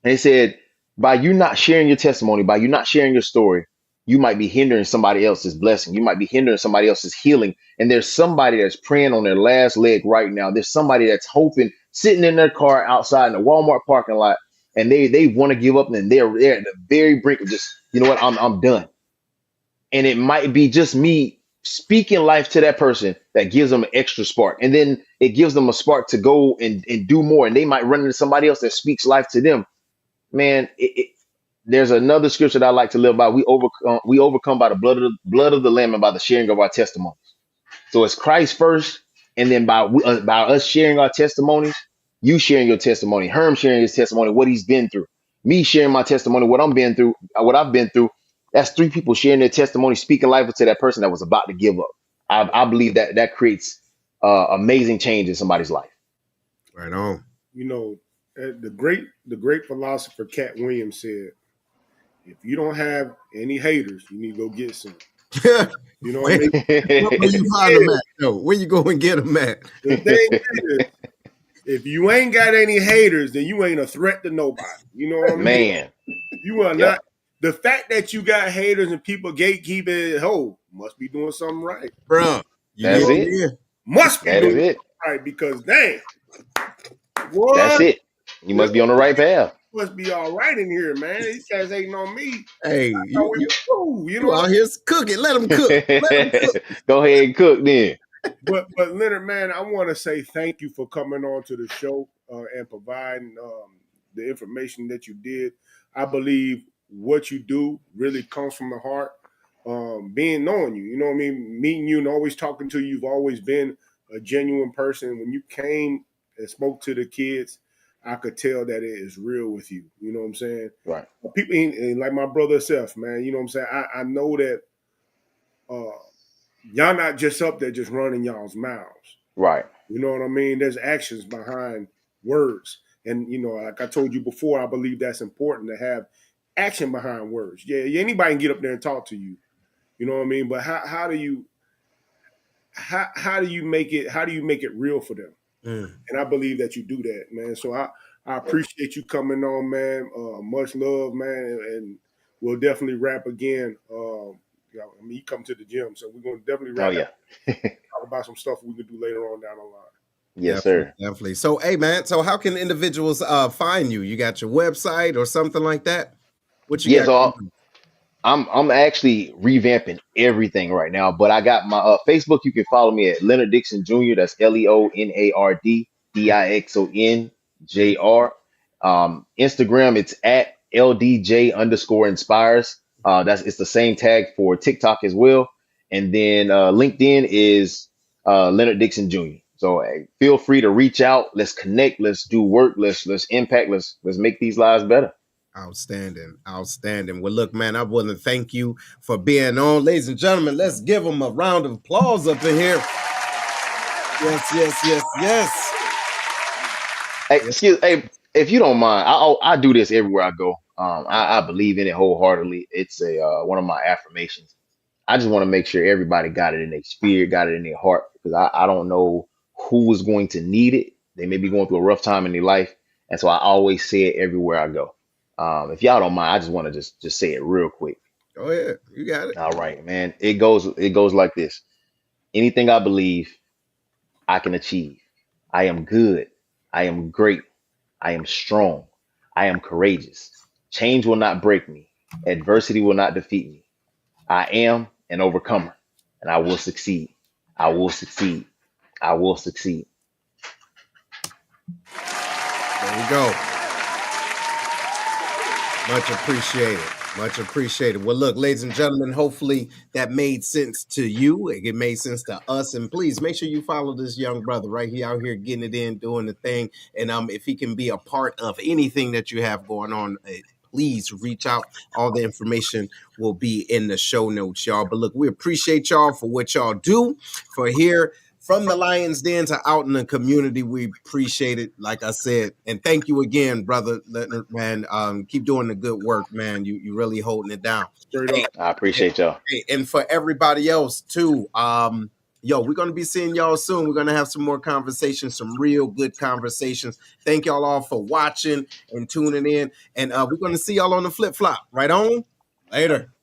They said, by you not sharing your testimony, by you not sharing your story, you might be hindering somebody else's blessing. You might be hindering somebody else's healing. And there's somebody that's praying on their last leg right now. There's somebody that's hoping, sitting in their car outside in the Walmart parking lot, and they want to give up, and they're at the very brink of just, you know what, I'm done. And it might be just me speaking life to that person that gives them an extra spark. And then it gives them a spark to go and do more. And they might run into somebody else that speaks life to them. Man, there's another scripture that I like to live by. We overcome by the blood of the Lamb and by the sharing of our testimonies. So it's Christ first, and then by us sharing our testimonies, you sharing your testimony, Herm sharing his testimony, what he's been through, me sharing my testimony, what I've been through. That's three people sharing their testimony, speaking life to that person that was about to give up. I believe that creates amazing change in somebody's life. Right on. You know, the great philosopher Cat Williams said, if you don't have any haters, you need to go get some. You know what I Where, mean? where you find them Yeah, at? Yo, where you go and get them at? the thing is, if you ain't got any haters, then you ain't a threat to nobody. You know what I mean? Man, You are yep, not. The fact that you got haters and people gatekeeping, must be doing something right. Bro, you that's You it. yeah. must be That is doing it. something right because dang, That's what? it. You must be on the right path. Must be all right in here, man. These guys hating on me. Hey, I thought we were cool. You know you what I out mean? here cooking. Let them cook. Let them cook. Go ahead and cook then. But Leonard, man, I want to say thank you for coming on to the show and providing the information that you did. I believe what you do really comes from the heart. Being knowing you, you know what I mean, meeting you and always talking to you, you've always been a genuine person. When you came and spoke to the kids, I could tell that it is real with you. You know what I'm saying? Right, People and like my brother Seth, man. You know what I'm saying? I know that uh, y'all not just up there just running y'all's mouths. right, You know what I mean? There's actions behind words. And, like I told you before, I believe that's important to have action behind words. Yeah, anybody can get up there and talk to you. You know what I mean? But how do you how do you make it real for them? Mm. And I believe that you do that, man. So I appreciate you coming on, man. Much love, man, and we'll definitely rap again. I mean, you come to the gym, so we're gonna definitely Oh rap. yeah. Talk about some stuff we can do later on down the line. Yes, Definitely, sir. definitely. So, hey, man. So, how can individuals find you? You got your website or something like that? What you Yeah, got so going on? I'm actually revamping everything right now, but I got my Facebook. You can follow me at Leonard Dixon Jr. That's LeonardDixonJr. Instagram, it's at LDJ_inspires. It's the same tag for TikTok as well. And then LinkedIn is Leonard Dixon Jr. So feel free to reach out. Let's connect. Let's do work. Let's impact. Let's make these lives better. Outstanding, outstanding. Well, look, man, I want to thank you for being on, ladies and gentlemen. Let's give them a round of applause up in here. Yes, yes, yes, yes. Hey, Yes. hey, if you don't mind, I do this everywhere I go. I believe in it wholeheartedly. It's a one of my affirmations. I just want to make sure everybody got it in their spirit, got it in their heart, because I don't know who is going to need it. They may be going through a rough time in their life, and so I always say it everywhere I go. If y'all don't mind, I just want to just say it real quick. Go ahead. You got it. All right, man. It goes like this. Anything I believe, I can achieve. I am good. I am great. I am strong. I am courageous. Change will not break me. Adversity will not defeat me. I am an overcomer, and I will succeed. I will succeed. I will succeed. There we go. Much appreciated. Much appreciated. Well, look, ladies and gentlemen, hopefully that made sense to you. It made sense to us. And please make sure you follow this young brother right here out here getting it in, doing the thing. And if he can be a part of anything that you have going on, please reach out. All the information will be in the show notes, y'all. But look, we appreciate y'all for what y'all do for here. From the Lions Den to out in the community, we appreciate it. Like I said, and thank you again, brother Leonard, man. Keep doing the good work, man. You really holding it down. Straight Hey, up. I appreciate y'all. hey, and for everybody else too, yo, we're gonna be seeing y'all soon. We're gonna have some more conversations, some real good conversations. Thank y'all all for watching and tuning in, and we're gonna see y'all on the flip flop. Right on, later.